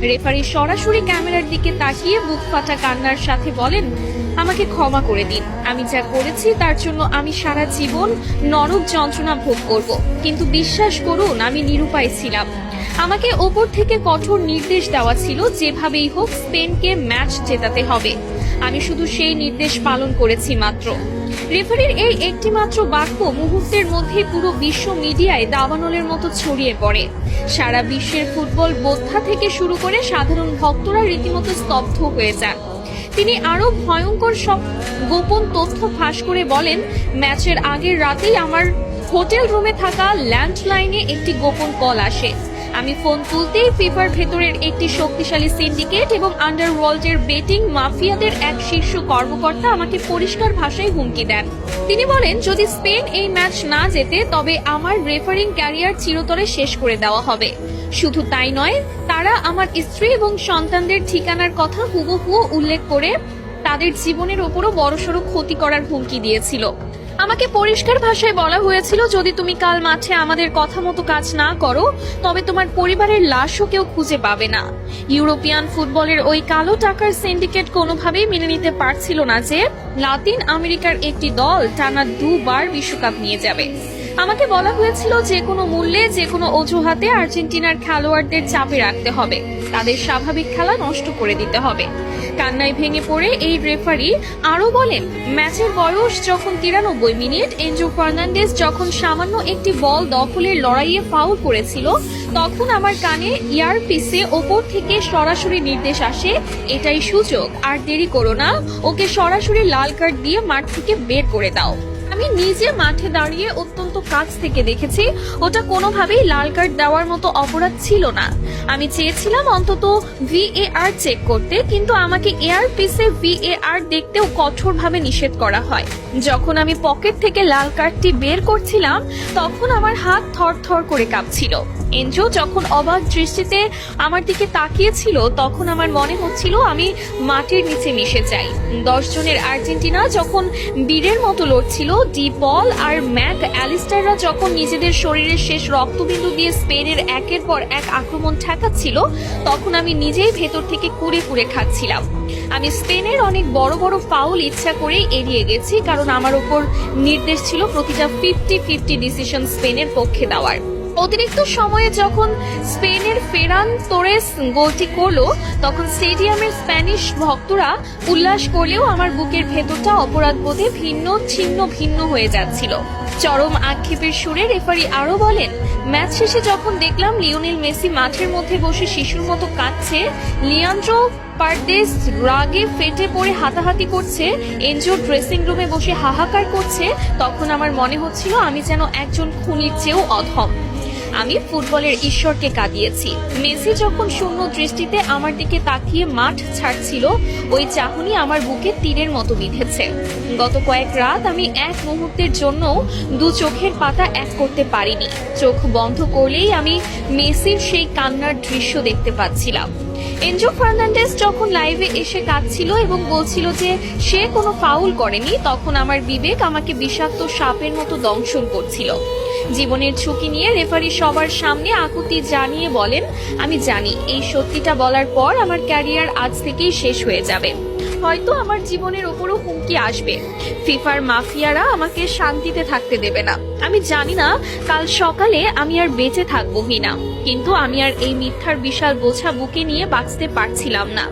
Referee সরাসরি ক্যামেরার দিকে তাকিয়ে বুক ফাটা কান্নার সাথে বলেন, আমাকে ক্ষমা করে দিন। আমি যা করেছি তার জন্য আমি সারা জীবন নরক যন্ত্রণা ভোগ করব, কিন্তু বিশ্বাস করুন আমি নিরুপায় ছিলাম। আমাকে ওপর থেকে কঠোর নির্দেশ দেওয়া ছিল যেভাবেই হোক স্পেনকে ম্যাচ জেতাতে হবে। আমি শুধু সেই নির্দেশ পালন করেছি মাত্র। রেফারির এই একটি মাত্র বাক্য মুহূর্তের মধ্যে পুরো বিশ্ব মিডিয়ায় দাবানলের মতো ছড়িয়ে পড়ে। সারা বিশ্বের ফুটবল বোদ্ধা থেকে শুরু করে সাধারণ ভক্তরা রীতিমতো স্তব্ধ হয়ে যান। তিনি আরো ভয়ঙ্কর সব গোপন তথ্য ফাঁস করে বলেন, ম্যাচের আগের রাতেই আমার হোটেল রুমে থাকা ল্যান্ডলাইনে একটি গোপন কল আসে। আমি ফোন তুলতেই ফিফার ভেতরের একটি শক্তিশালী সিন্ডিকেট এবং আন্ডারওয়ার্ল্ডের বেটিং মাফিয়াদের এক শীর্ষ কর্মকর্তা আমাকে পরিষ্কার ভাষায় হুমকি দেন। তিনি বলেন, যদি স্পেন এই ম্যাচ না জেতে তবে আমার রেফারিং ক্যারিয়ার চিরতরে শেষ করে দেওয়া হবে। শুধু তাই নয়, তারা আমার স্ত্রী এবং সন্তানদের ঠিকানার কথা হুবহু উল্লেখ করে তাদের জীবনের ওপরও বড়সড় ক্ষতি করার হুমকি দিয়েছিল। আমাকে পরিষ্কার ভাষায় বলা হয়েছিল, যদি তুমি কাল মাঠে আমাদের কথা মতো কাজ না করো তবে তোমার পরিবারের লাশও কেউ খুঁজে পাবে না। ইউরোপিয়ান ফুটবলের ওই কালো টাকার সিন্ডিকেট কোনোভাবেই মেনে নিতে পারছিল না যে লাতিন আমেরিকার একটি দল টানা 2 বার বিশ্বকাপ নিয়ে যাবে। আমাকে বলা হয়েছিল যে কোনো মূল্যে যে কোনো অজুহাতে আর্জেন্টিনার খেলোয়াড়দের চাপে রাখতে হবে, তাদের স্বাভাবিক খেলা নষ্ট করে দিতে হবে। কান্নায় ভেঙে পড়ে এই রেফারি আরো বলেন, ম্যাচের বয়স যখন 93 মিনিট, এনজো ফার্নান্ডেজ যখন সামান্য একটি বল দখলের লড়াইয়ে ফাউল করেছিল, তখন আমার কানে ইয়ারপিসে ওপর থেকে সরাসরি নির্দেশ আসে, এটাই সুযোগ, আর দেরি করো না, ওকে সরাসরি লাল কার্ড দিয়ে মাঠ থেকে বের করে দাও। আমি নিজে মাঠে দাঁড়িয়ে অত্যন্ত কাছ থেকে দেখেছি, ওটা কোনোভাবেই লাল কার্ড দেওয়ার মতো অপরাধ ছিল না। আমি চেয়েছিলাম অন্তত VAR চেক করতে, কিন্তু আমাকে এয়ারপিসে VAR দেখতেও কঠোরভাবে নিষেধ করা হয়। যখন আমি পকেট থেকে লাল কার্ডটি বের করছিলাম তখন আমার হাত থরথর করে কাঁপছিল। এনজো যখন অবাক দৃষ্টিতে আমার দিকে তাকিয়েছিল তখন আমার মনে হচ্ছিল আমি মাটির নিচে মিশে যাই। 10 জনের আর্জেন্টিনা যখন বীরের মতো লড়ছিল, ডি পল আর ম্যাক অ্যালিস্টাররা যখন নিজেদের শরীরের শেষ রক্তবিন্দু দিয়ে স্পেনের একের পর এক আক্রমণ ঠেকাচ্ছিল, তখন আমি নিজেই ভেতর থেকে কুড়ে কুড়ে খাচ্ছিলাম। আমি স্পেনের অনেক বড় বড় ফাউল ইচ্ছা করেই এড়িয়ে গেছি, কারণ আমার উপর নির্দেশ ছিল প্রতিটা 50-50 ডিসিশন স্পেনের পক্ষে দেওয়ার। অতিরিক্ত সময়ে যখন স্পেনের ফেরান তোরেস গোলটি করলো তখন স্টেডিয়ামের স্প্যানিশ ভক্তরা উল্লাস করলেও আমার বুকের ভেতরটা অপরাধবোধে ভিন্ন হয়ে যাচ্ছিল। চরম আক্ষেপের সুরে রেফারি আরো বলেন, ম্যাচ শেষে যখন দেখলাম লিওনেল মেসি মাঠের মধ্যে বসে শিশুর মতো কাঁদছে, লিয়ান্ড্রো পারদেস রাগে ফেটে পড়ে হাতাহাতি করছে, এনজো ড্রেসিং রুমে বসে হাহাকার করছে, তখন আমার মনে হচ্ছিল আমি যেন একজন খুনির চেয়েও অধম। আমি ফুটবলের ঈশ্বরকে কাঁদিয়েছি। মেসি যখন শূন্য দৃষ্টিতে আমার দিকে তাকিয়ে মাঠ ছাড়ছিল, ওই চাহনি আমার বুকে তীরের মতো বিঁধেছে। গত কয়েক রাত আমি এক মুহূর্তের জন্য 2 চোখের পাতা এক করতে পারিনি। চোখ বন্ধ করলেই আমি মেসির সেই কান্নার দৃশ্য দেখতে পাচ্ছিলাম। এনজো ফার্নান্ডেজ যখন লাইভে এসে কাঁদছিল এবং বলছিল যে সে কোনো ফাউল করেনি, তখন আমার বিবেক আমাকে বিষাক্ত সাপের মতো দংশন করছিল। জীবনের ঝুঁকি নিয়ে রেফারি সবার সামনে আকুতি জানিয়ে বলেন, আমি জানি এই সত্যিটা বলার পর আমার ক্যারিয়ার আজ থেকেই শেষ হয়ে যাবে। হয়তো আমার জীবনের ওপরও হুমকি আসবে। ফিফার মাফিয়ারা আমাকে শান্তিতে থাকতে দেবে না। আমি জানি না কাল সকালে আমি আর বেঁচে থাকবো কিনা, কিন্তু আমি আর এই মিথ্যার বিশাল বোঝা বুকে নিয়ে বাঁচতে পারছিলাম না।